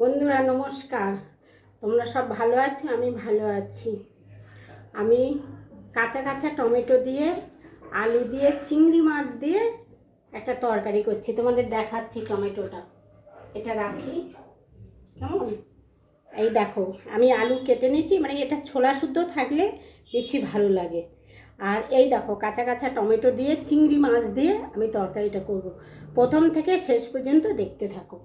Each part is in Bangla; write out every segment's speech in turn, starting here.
বন্ধুরা নমস্কার। তোমরা সব ভালো আছো? আমি ভালো আছি। আমি কাঁচা কাঁচা টমেটো দিয়ে, আলু দিয়ে, চিংড়ি মাছ দিয়ে একটা তরকারি করছি। তোমাদের দেখাচ্ছি টমেটোটা। এটা রাখি কেমন। এই দেখো, আমি আলু কেটে নিয়েছি, মানে এটা ছোলা শুদ্ধ থাকলে বেশি ভালো লাগে। আর এই দেখো, কাঁচা কাঁচা টমেটো দিয়ে চিংড়ি মাছ দিয়ে আমি তরকারিটা করব। প্রথম থেকে শেষ পর্যন্ত দেখতে থাকো।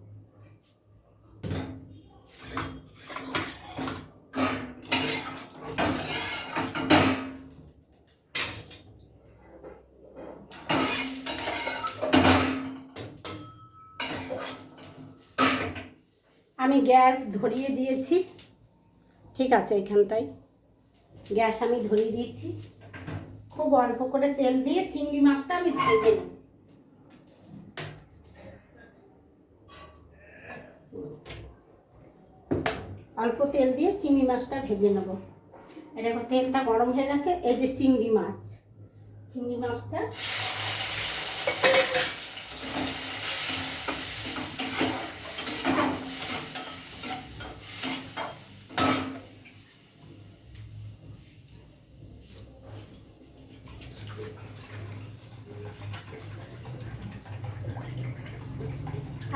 আমি গ্যাস ধরিয়ে দিয়েছি, ঠিক আছে। এখানটায় গ্যাস আমি ধরিয়ে দিয়েছি। খুব অল্প করে তেল দিয়ে চিংড়ি মাছটা আমি ভেজে নিই। অল্প তেল দিয়ে চিংড়ি মাছটা ভেজে নেব। এই দেখো, তেলটা গরম হয়ে গেছে। এই যে চিংড়ি মাছটা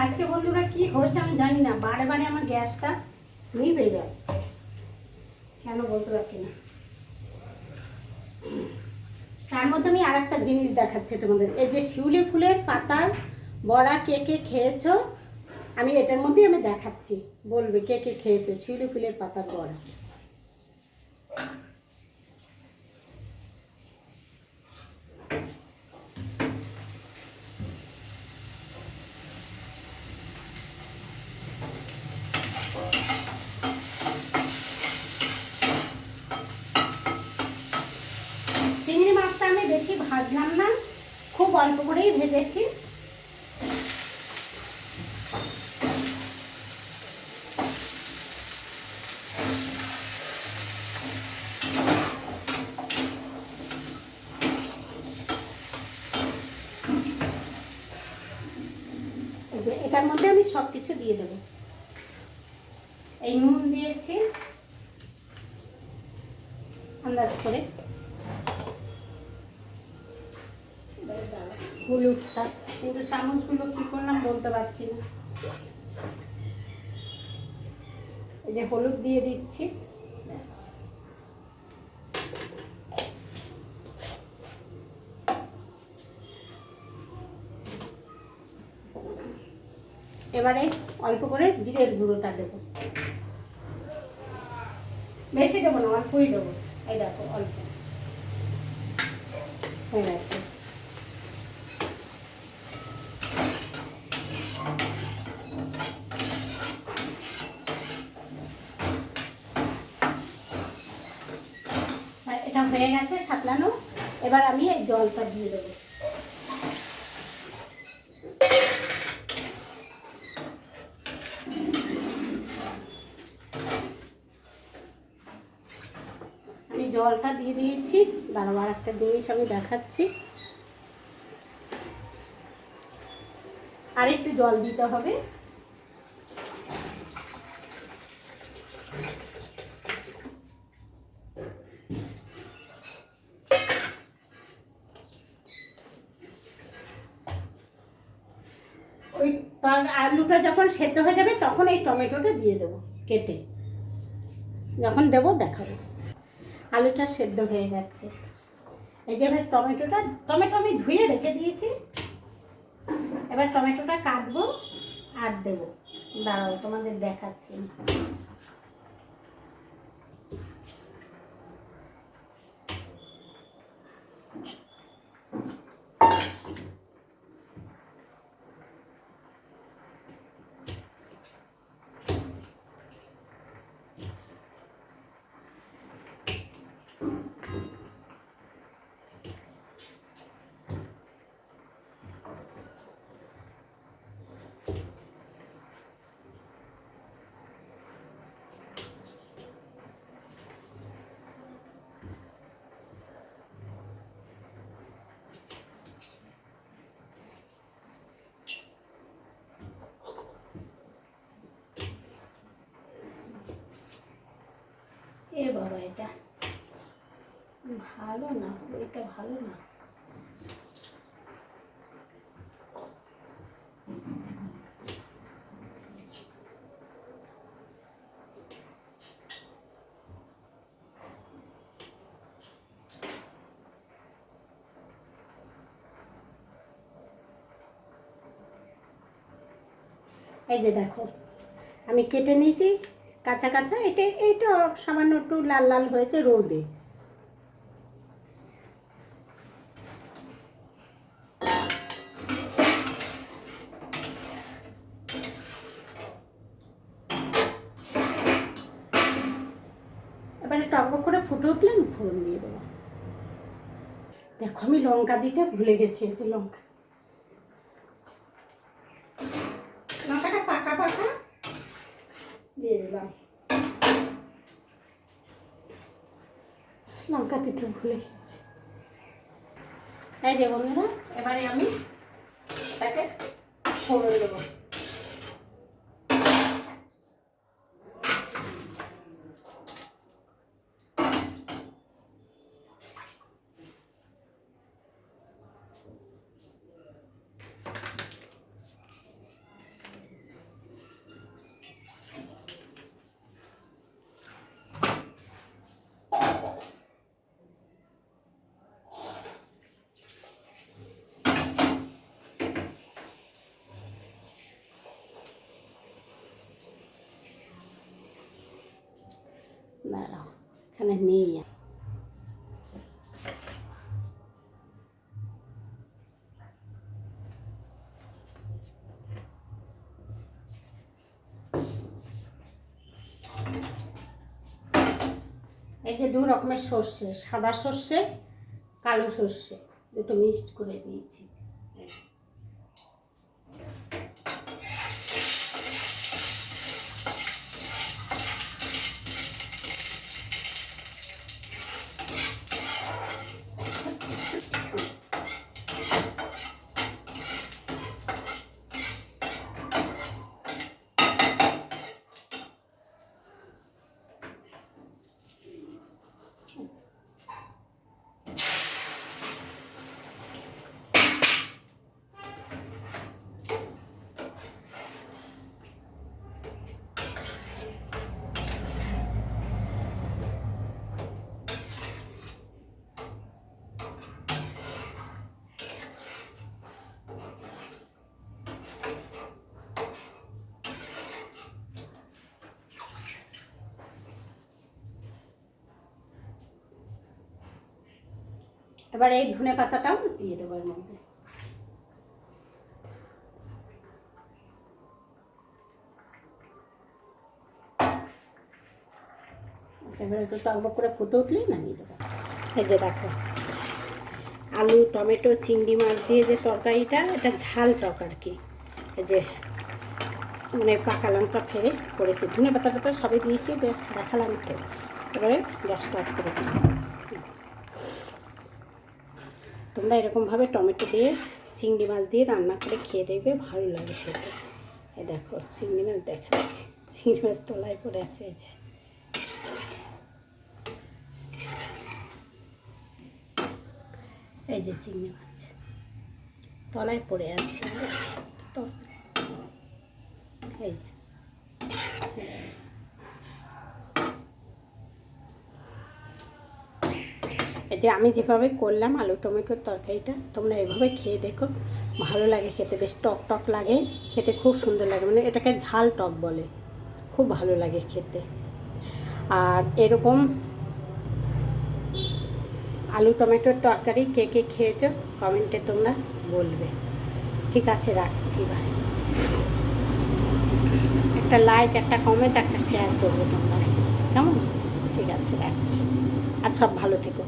আজকে বন্ধুরা কি হয়েছে আমি জানি না, বারে বারে আমার গ্যাসটা নিভে যাচ্ছে, কেন বলতে পারছি না। তার মধ্যে আমি আর একটা জিনিস দেখাচ্ছি তোমাদের। এই যে শিউলি ফুলের পাতার বড়া কে কে খেয়েছো, আমি এটার মধ্যেই আমি দেখাচ্ছি। বলবে কে কে খেয়েছো শিউলি ফুলের পাতার বড়া। চিংড়ি মাছটা আমি বেশি ভাজলাম না, খুব অল্প করেই ভেজেছি। এটার মধ্যে আমি সব কিছু দিয়ে দেবো। এই নুন দিয়েছি আন্দাজ করে, হলুদটা কিন্তু চামচগুলো কি করলাম বলতে পারছি না। এই যে হলুদ দিয়ে দিচ্ছি। এবারে অল্প করে জিরের গুঁড়োটা দেবো, বেশি দেবো না, অল্পই দেবো। এই দেখো, অল্প হয়ে গেছে। এটা হয়ে গেছে সাতলানো। এবার আমি এই জলটা দিয়ে দেবো। আমি জলটা দিয়ে দিয়েছি। দাঁড়াও, আর একটা জিনিস আমি দেখাচ্ছি। আর একটু জল দিতে হবে। ওই আলুটা যখন সেদ্ধ হয়ে যাবে তখন এই টমেটোটা দিয়ে দেবো কেটে। যখন দেবো দেখাবো। আলুটা সেদ্ধ হয়ে গেছে। এই যে এবার টমেটো আমি ধুয়ে রেখে দিয়েছি। এবার টমেটোটা কাটবো আর দেবো। দাঁড়াও, তোমাদের দেখাচ্ছি। ভালো না, এটা ভালো না। এই যে দেখো আমি কেটে নিয়েছি কাঁচা কাঁচা, এইটা সামান্য একটু লাল লাল হয়েছে রোদে। এবারে টকবক করে ফুটে উঠলে আমি ফোড়ন দিয়ে দেবো। দেখো আমি লঙ্কা দিতে ভুলে গেছি, এই যে লঙ্কাটা পাকা পাকা দিয়ে দিলাম। লঙ্কা দিতে ভুলে গেছি। এই যে বন্ধুরা, এবারে আমি এটাকে ফোড়ন দেবো। দাঁড়াও, এখানে নেই। এই যে 2 রকমের সর্ষে, সাদা সর্ষে, কালো সর্ষে, দুটো মিক্সড করে দিয়েছি। এবার এই ধনে পাতাটাও দিয়ে দেবো এর মধ্যে। এবার একটু টকবক করে ফুটে উঠলেই নামিয়ে দেবো। এই যে দেখো আলু টমেটো চিংড়ি মাছ দিয়ে যে তরকারিটা, এটা ঝাল টক আর কি। এই যে মানে পাকা লঙ্কা ফেলে করেছি, ধনে পাতাটা তো সবই দিয়েছি, দেখালাম তো। এবারে গ্যাসটা অফ করে দিই। তোমরা এরকমভাবে টমেটো দিয়ে চিংড়ি মাছ দিয়ে রান্না করে খেয়ে দেখবে, ভালো লাগে খেতে। এই দেখো চিংড়ি মাছ দেখাচ্ছি, চিংড়ি মাছ তলায় পড়ে আছে। এই যে এই যে চিংড়ি মাছ তলায় পড়ে আছে। এই যে আমি যেভাবে করলাম আলু টমেটোর তরকারিটা, তোমরা এভাবে খেয়ে দেখো, ভালো লাগে খেতে, বেশ টক টক লাগে খেতে, খুব সুন্দর লাগে। মানে এটাকে ঝাল টক বলে, খুব ভালো লাগে খেতে। আর এরকম আলু টমেটোর তরকারি কে কে খেয়েছো কমেন্টে তোমরা বলবে। ঠিক আছে, রাখছি ভাই। একটা লাইক, একটা কমেন্ট, একটা শেয়ার করবো তোমরা, কেমন? ঠিক আছে, রাখছি। আর সব ভালো থেকো।